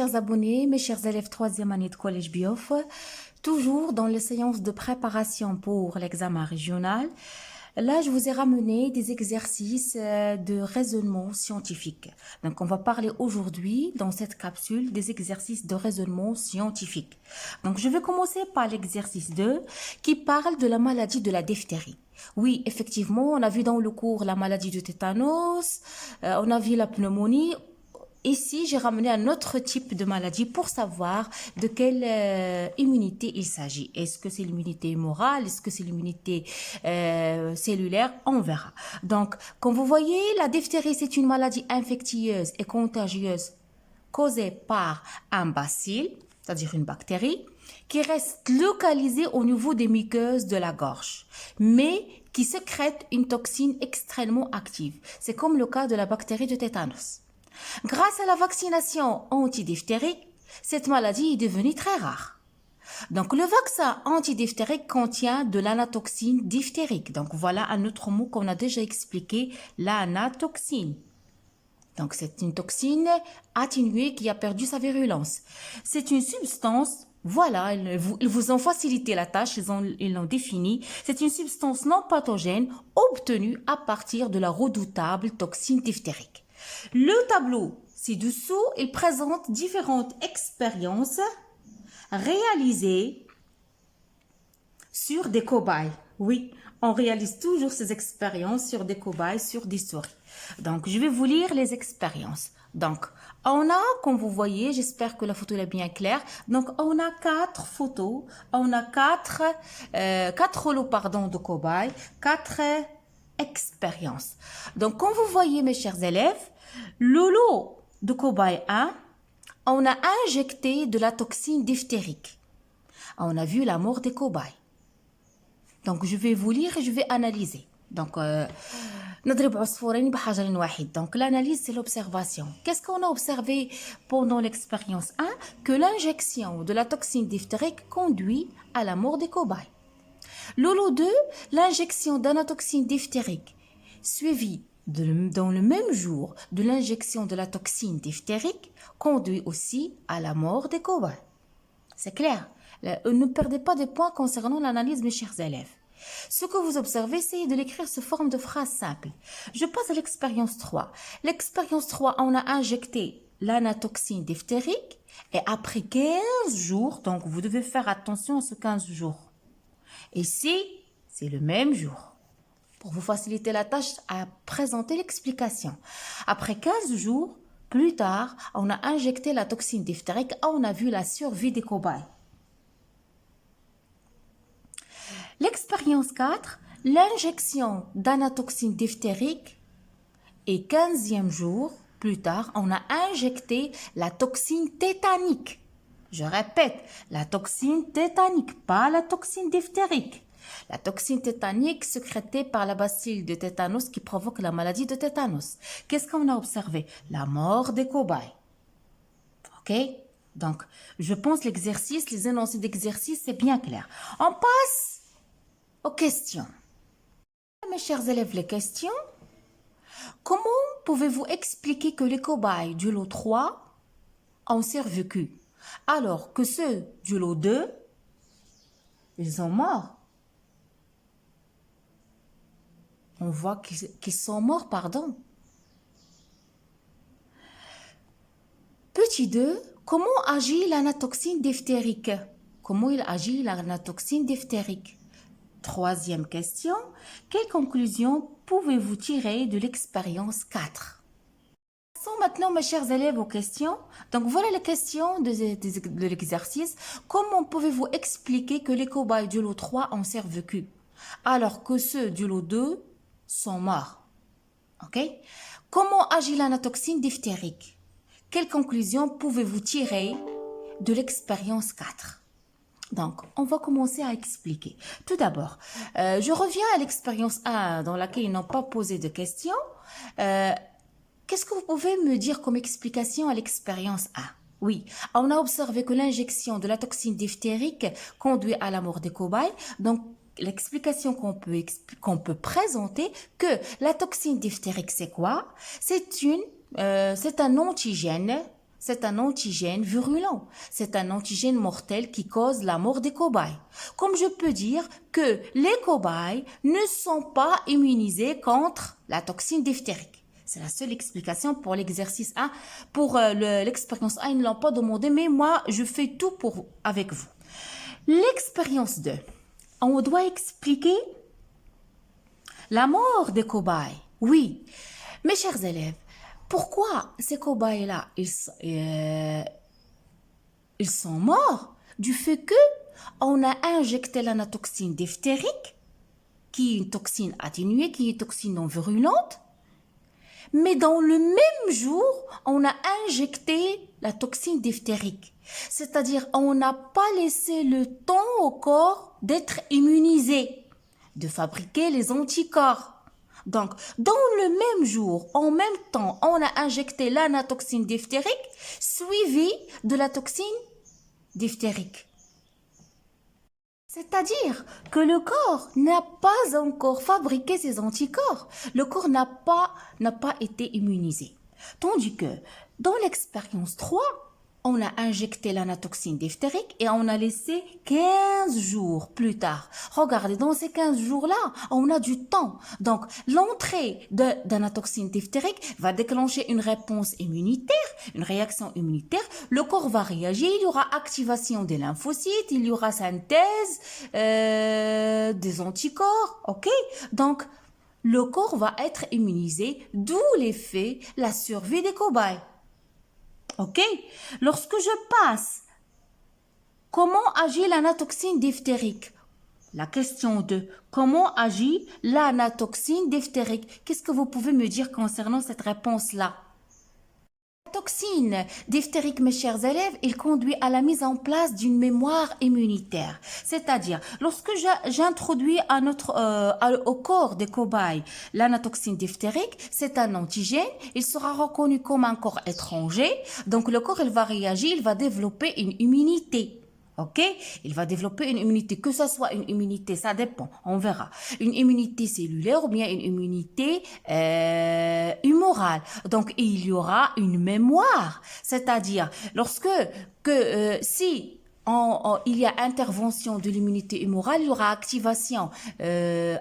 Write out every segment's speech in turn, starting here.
chers abonnés, mes chers élèves 3e année de collège Biof, toujours dans les séances de préparation pour l'examen régional. Là, je vous ai ramené des exercices de raisonnement scientifique. Donc, on va parler aujourd'hui, dans cette capsule, des exercices de raisonnement scientifique. Donc, je vais commencer par l'exercice 2 qui parle de la maladie de la diphtérie. Oui, effectivement, on a vu dans le cours la maladie de tétanos, on a vu la pneumonie. Ici, j'ai ramené un autre type de maladie pour savoir de quelle immunité il s'agit. Est-ce que c'est l'immunité humorale? Est-ce que c'est l'immunité cellulaire? On verra. Donc, comme vous voyez, la diphtérie, c'est une maladie infectieuse et contagieuse causée par un bacille, c'est-à-dire une bactérie, qui reste localisée au niveau des muqueuses de la gorge, mais qui sécrète une toxine extrêmement active. C'est comme le cas de la bactérie de tétanos. Grâce à la vaccination antidiphtérique, cette maladie est devenue très rare. Donc, le vaccin antidiphtérique contient de l'anatoxine diphtérique. Donc, voilà un autre mot qu'on a déjà expliqué, l'anatoxine. Donc, c'est une toxine atténuée qui a perdu sa virulence. C'est une substance, voilà, ils vous ont facilité la tâche, ils l'ont défini. C'est une substance non pathogène obtenue à partir de la redoutable toxine diphtérique. Le tableau ci-dessous, il présente différentes expériences réalisées sur des cobayes. Oui, on réalise toujours ces expériences sur des cobayes, sur des souris. Donc, je vais vous lire les expériences. Donc, on a, comme vous voyez, j'espère que la photo est bien claire. Donc, on a 4 photos, on a 4 lots, de cobayes, 4 expériences. Donc, comme vous voyez, mes chers élèves, le lot de cobaye 1, on a injecté de la toxine diphtérique. On a vu la mort des cobayes. Donc, je vais vous lire et je vais analyser. Donc, donc l'analyse, c'est l'observation. Qu'est-ce qu'on a observé pendant l'expérience 1? Que l'injection de la toxine diphtérique conduit à la mort des cobayes. Le lot 2, l'injection d'anatoxine diphtérique suivie dans le même jour de l'injection de la toxine diphtérique conduit aussi à la mort des cobayes. C'est clair. Ne perdez pas de points concernant l'analyse, mes chers élèves. Ce que vous observez, essayez de l'écrire sous forme de phrase simple. Je passe à l'expérience 3. L'expérience 3, on a injecté l'anatoxine diphtérique et après 15 jours, donc vous devez faire attention à ce 15 jours. Ici, c'est le même jour. Pour vous faciliter la tâche à présenter l'explication. Après 15 jours, plus tard, on a injecté la toxine diphtérique et on a vu la survie des cobayes. L'expérience 4, l'injection d'anatoxine diphtérique et 15e jour, plus tard, on a injecté la toxine tétanique. Je répète, la toxine tétanique, pas la toxine diphtérique. La toxine tétanique sécrétée par la bacille de tétanos qui provoque la maladie de tétanos. Qu'est-ce qu'on a observé? La mort des cobayes. Ok? Donc, je pense l'exercice, les énoncés d'exercice, c'est bien clair. On passe aux questions. Mes chers élèves, les questions. Comment pouvez-vous expliquer que les cobayes du lot 3 ont survécu, alors que ceux du lot 2, ils sont morts? On voit qu'ils sont morts, pardon. Petit 2, comment agit l'anatoxine diphtérique? Comment il agit l'anatoxine diphtérique? Troisième question, quelle conclusion pouvez-vous tirer de l'expérience 4? Passons maintenant, mes chers élèves, aux questions. Donc, voilà les questions de l'exercice. Comment pouvez-vous expliquer que les cobayes du lot 3 ont survécu, alors que ceux du lot 2 sont morts? Ok? Comment agit l'anatoxine diphtérique? Quelle conclusion pouvez-vous tirer de l'expérience 4? Donc, on va commencer à expliquer. Tout d'abord, je reviens à l'expérience 1 dans laquelle ils n'ont pas posé de questions. Qu'est-ce que vous pouvez me dire comme explication à l'expérience 1? Oui, on a observé que l'injection de la toxine diphtérique conduit à la mort des cobayes. Donc, l'explication qu'on peut présenter, que la toxine diphtérique, c'est quoi? C'est un antigène, C'est un antigène virulent. C'est un antigène mortel qui cause la mort des cobayes. Comme je peux dire que les cobayes ne sont pas immunisés contre la toxine diphtérique. C'est la seule explication pour l'exercice 1. Pour l'expérience 1, ils ne l'ont pas demandé, mais moi, je fais tout avec vous. L'expérience 2. On doit expliquer la mort des cobayes. Oui, mes chers élèves, pourquoi ces cobayes-là, ils sont morts du fait que on a injecté l'anatoxine diphtérique, qui est une toxine atténuée, qui est une toxine non virulente, mais dans le même jour, on a injecté la toxine diphtérique. C'est-à-dire, on n'a pas laissé le temps au corps d'être immunisé, de fabriquer les anticorps. Donc, dans le même jour, en même temps, on a injecté l'anatoxine diphtérique suivie de la toxine diphtérique. C'est-à-dire que le corps n'a pas encore fabriqué ses anticorps. Le corps n'a pas été immunisé. Tandis que dans l'expérience 3, on a injecté l'anatoxine diphtérique et on a laissé 15 jours plus tard. Regardez, dans ces 15 jours-là, on a du temps. Donc, l'entrée d'anatoxine diphtérique va déclencher une réponse immunitaire, une réaction immunitaire. Le corps va réagir, il y aura activation des lymphocytes, il y aura synthèse des anticorps, ok? Donc, le corps va être immunisé, d'où l'effet, la survie des cobayes. Ok? Lorsque je passe, comment agit l'anatoxine diphtérique? La question 2. Comment agit l'anatoxine diphtérique? Qu'est-ce que vous pouvez me dire concernant cette réponse-là? La toxine diphtérique, mes chers élèves, il conduit à la mise en place d'une mémoire immunitaire. C'est-à-dire, lorsque j'introduis au corps des cobayes l'anatoxine diphtérique, c'est un antigène, il sera reconnu comme un corps étranger, donc le corps il va réagir, il va développer une immunité. Ok? Il va développer une immunité, que ce soit une immunité, ça dépend, on verra. Une immunité cellulaire ou bien une immunité humorale. Donc, il y aura une mémoire. C'est-à-dire, si il y a intervention de l'immunité humorale, il y aura activation.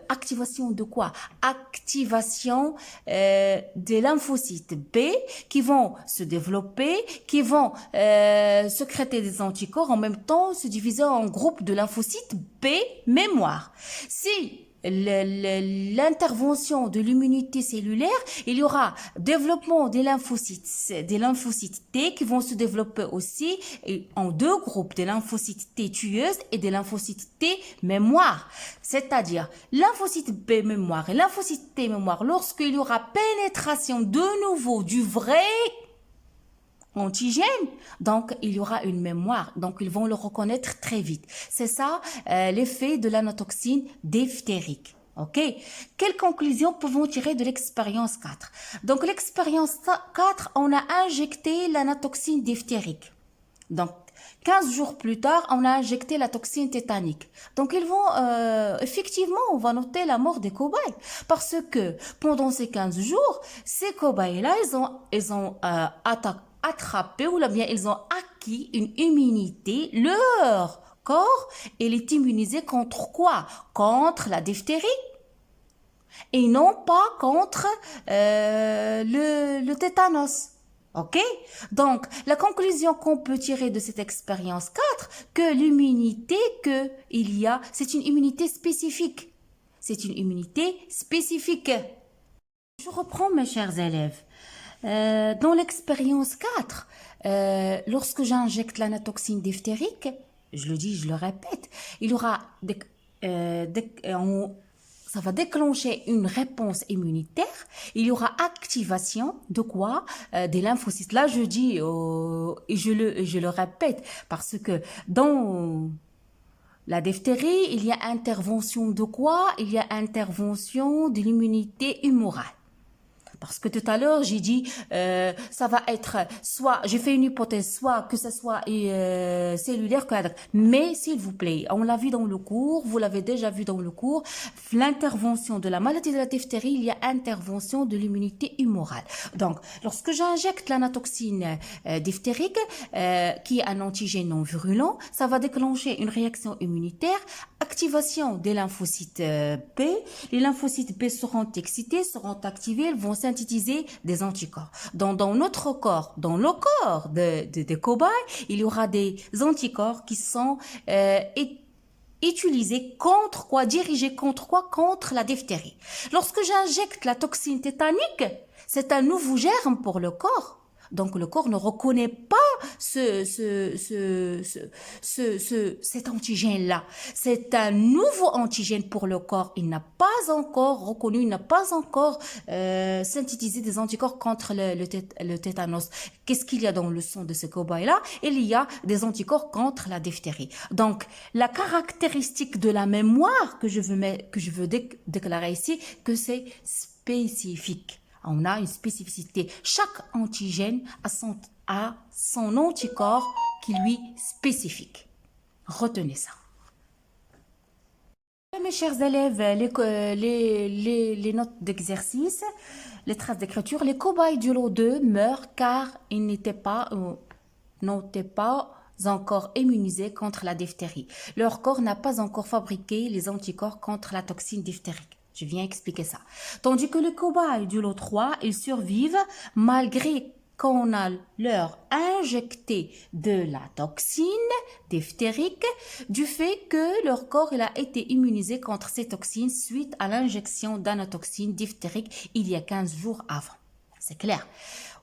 Activation de quoi? Activation des lymphocytes B qui vont se développer, qui vont sécréter des anticorps, en même temps se diviser en groupes de lymphocytes B mémoire. Si l'intervention de l'immunité cellulaire, il y aura développement des lymphocytes T qui vont se développer aussi en deux groupes, des lymphocytes T tueuses et des lymphocytes T mémoire. C'est-à-dire, lymphocyte B mémoire et lymphocyte T mémoire, lorsqu'il y aura pénétration de nouveau du vrai antigène, donc il y aura une mémoire, donc ils vont le reconnaître très vite. C'est ça l'effet de l'anatoxine diphtérique. Ok? Quelles conclusions pouvons tirer de l'expérience 4? Donc l'expérience 4, on a injecté l'anatoxine diphtérique. Donc 15 jours plus tard, on a injecté la toxine tétanique. Donc ils vont, effectivement, on va noter la mort des cobayes. Parce que pendant ces 15 jours, ces cobayes-là, ils ont attrapé ou bien ils ont acquis une immunité. Leur corps, il est immunisé contre quoi? Contre la diphtérie. Et non pas contre le tétanos. Ok? Donc, la conclusion qu'on peut tirer de cette expérience 4, que l'immunité c'est une immunité spécifique. C'est une immunité spécifique. Je reprends, mes chers élèves. Dans l'expérience 4, lorsque j'injecte l'anatoxine diphtérique, je le dis, je le répète, il y aura ça va déclencher une réponse immunitaire. Il y aura activation de quoi? Des lymphocytes. Là, je dis et je le répète parce que dans la diphtérie, il y a intervention de quoi? Il y a intervention de l'immunité humorale. Parce que tout à l'heure, j'ai dit, ça va être soit, j'ai fait une hypothèse, soit que ce soit cellulaire, mais s'il vous plaît, on l'a vu dans le cours, vous l'avez déjà vu dans le cours, l'intervention de la maladie de la diphtérie, il y a intervention de l'immunité humorale. Donc, lorsque j'injecte l'anatoxine diphtérique, qui est un antigène non virulent, ça va déclencher une réaction immunitaire, activation des lymphocytes B. Les lymphocytes B seront excités, seront activés, ils vont synthétiser des anticorps. Dans notre corps, dans le corps des cobayes, il y aura des anticorps qui sont utilisés contre quoi, dirigés contre quoi? Contre la diphtérie. Lorsque j'injecte la toxine tétanique, c'est un nouveau germe pour le corps. Donc le corps ne reconnaît pas cet antigène-là. C'est un nouveau antigène pour le corps. Il n'a pas encore reconnu, il n'a pas encore synthétisé des anticorps contre le tétanos. Qu'est-ce qu'il y a dans le sang de ce cobaye-là? Il y a des anticorps contre la diphtérie. Donc la caractéristique de la mémoire que je veux déclarer ici, que c'est spécifique. On a une spécificité. Chaque antigène a son anticorps qui lui est spécifique. Retenez ça. Mes chers élèves, les notes d'exercice, les traces d'écriture, les cobayes du lot 2 meurent car ils n'étaient pas encore immunisés contre la diphtérie. Leur corps n'a pas encore fabriqué les anticorps contre la toxine diphtérique. Je viens expliquer ça. Tandis que les cobayes du lot 3, ils survivent malgré qu'on a leur injecté de la toxine diphtérique du fait que leur corps il a été immunisé contre ces toxines suite à l'injection d'anatoxine diphtérique il y a 15 jours avant. C'est clair.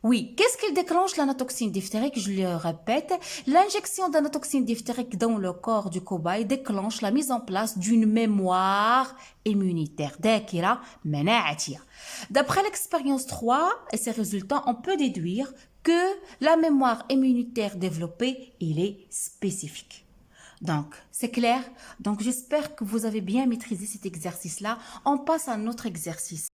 Oui, qu'est-ce qui déclenche l'anatoxine diphtérique? Je le répète, l'injection d'anatoxine diphtérique dans le corps du cobaye déclenche la mise en place d'une mémoire immunitaire. D'après l'expérience 3 et ses résultats, on peut déduire que la mémoire immunitaire développée, il est spécifique. Donc, c'est clair. Donc, j'espère que vous avez bien maîtrisé cet exercice-là. On passe à un autre exercice.